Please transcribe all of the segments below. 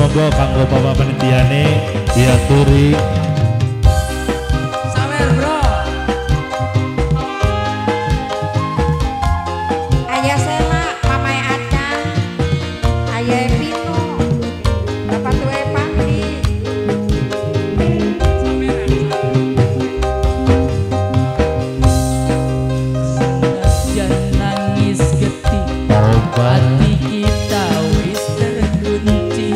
monggo kanggo bapak penitiane diaturi. Sawer bro. Ayah Sela, Mama Acan, Ayah Vino, Bapak Tue Pandi. Jangan nangis getih. Hati kita wis terkunci.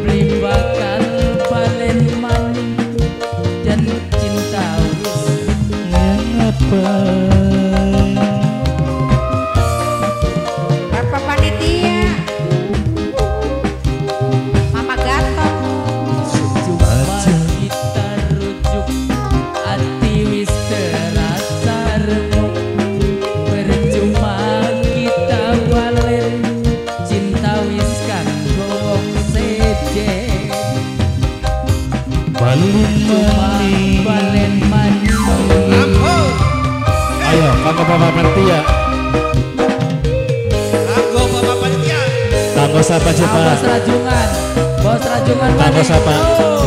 Beli bakal balen maning. Dan cinta wis ngapain. Bapak Panitia, Mama Gatot. Cuma kita rujuk. Hati wis terasa remuk. Percuma kita balen. Cinta wis kanggo wong sejen. Cuma balen maning. Ayo kanggo bapak panitia. Kanggo siapa coba? Bos Rajungan. Bos Rajungan Kanggo maning. siapa?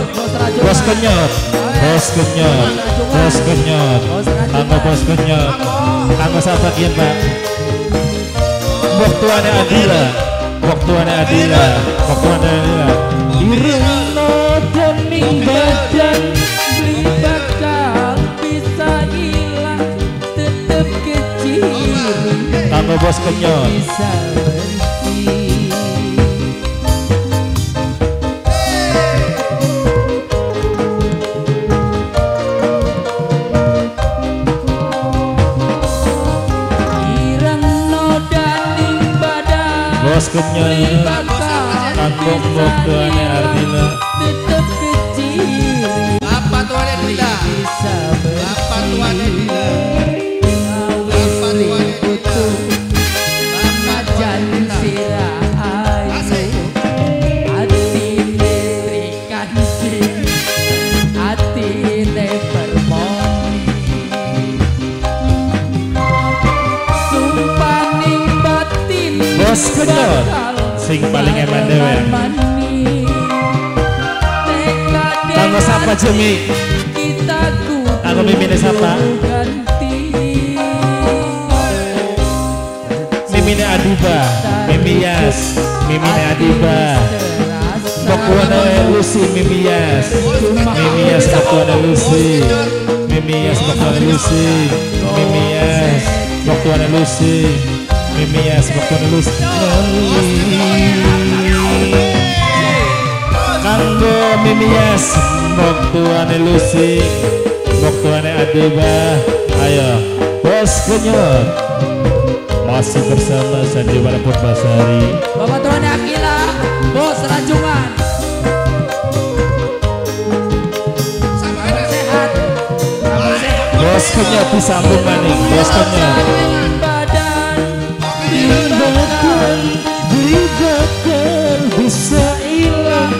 Bos Rajungan. Bos kenyot. Bos kenyot. Bos kenyot. Kanggo bos kenyot. Kanggo siapa kian Pak? Waktuane Adila. Waktuane Adila. Waktuane Adila. Irungno dening badan beli bakal bisa hilang tetep kecil Kanggo bos kenyot. bisa bersih. Irungno dening badan Bos beli kenyot. bakal Kanggo waktuane Adila. tetep kecil Bapak tuan Adila. bisa Bapak tuan Adila. awis Bapak tuan ributu macan sirah ayu hati netrikan hati nepermoni sumpaning batin Bos kenyot. Sing paling eman dewe. Kanggo siapa Jemi? Kanggo mimine siapa? Mimine Adiba. Mimias. Mimine Adiba. Bokuane Lucy Mimias. Mimias bokuane Lucy. Mimias bokuane Lucy. Mimias bokuane Lucy. Mimias bokuane Lucy. Kanggo Mimias bokuane Lucy. Bokuane Adiba. Ayo bos kenyot. Masih bersama Sandiwara Purbasari. Bapak Tuan Akila, Bos Rajungan. Sabar sehat. Sabar sehat. Bos kenyot disambung maning. Bos kenyot. Badan Bakal, beli bakal bisa hilang.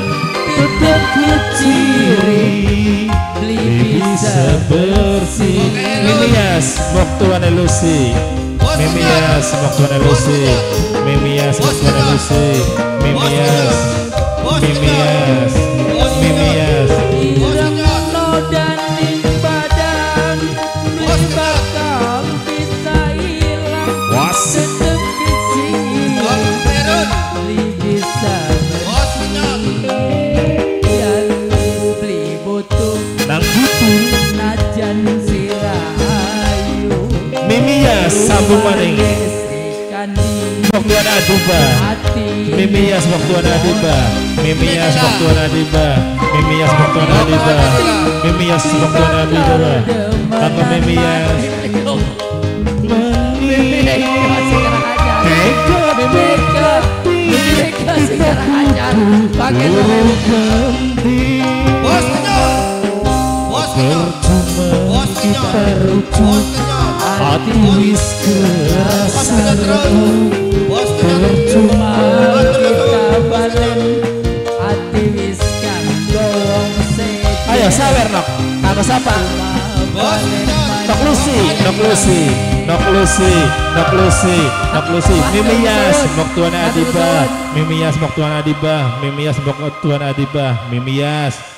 Tetap keciri, beli bisa bersih. Mimias waktuane Lucy. Mimias waktuane Lucy. Mimias waktuane Lucy. Mimias. Mimias. Mimias. irengno daning badan beli bakal bisa hilang. Was. Tetep kecil, beli bisa bersih. Yang beli butuh Nang butuh. najan sirah ayu. Mimias sambung maning. Waktuane Adiba. Mimias waktuane Adiba. Mimias waktuane Adiba. Mimias waktuane Adiba. Mimias waktuane Adiba. Kanggo Mimias. Bos kenyot. Bos kenyot. Bos kenyot. Bos kenyot. Hati wis kerasa Bos kenyot. Cuma kita balen hati wis kanggo wong sejen. Ayo sawer nok. Kanggo siapa? Bos Kenyon. Nok Lucy, Mimias, Mbok Tuan Adiba, Mimias, Mbok Tuan Adiba, Mimias, Mbok Tuan Adiba, Mimias.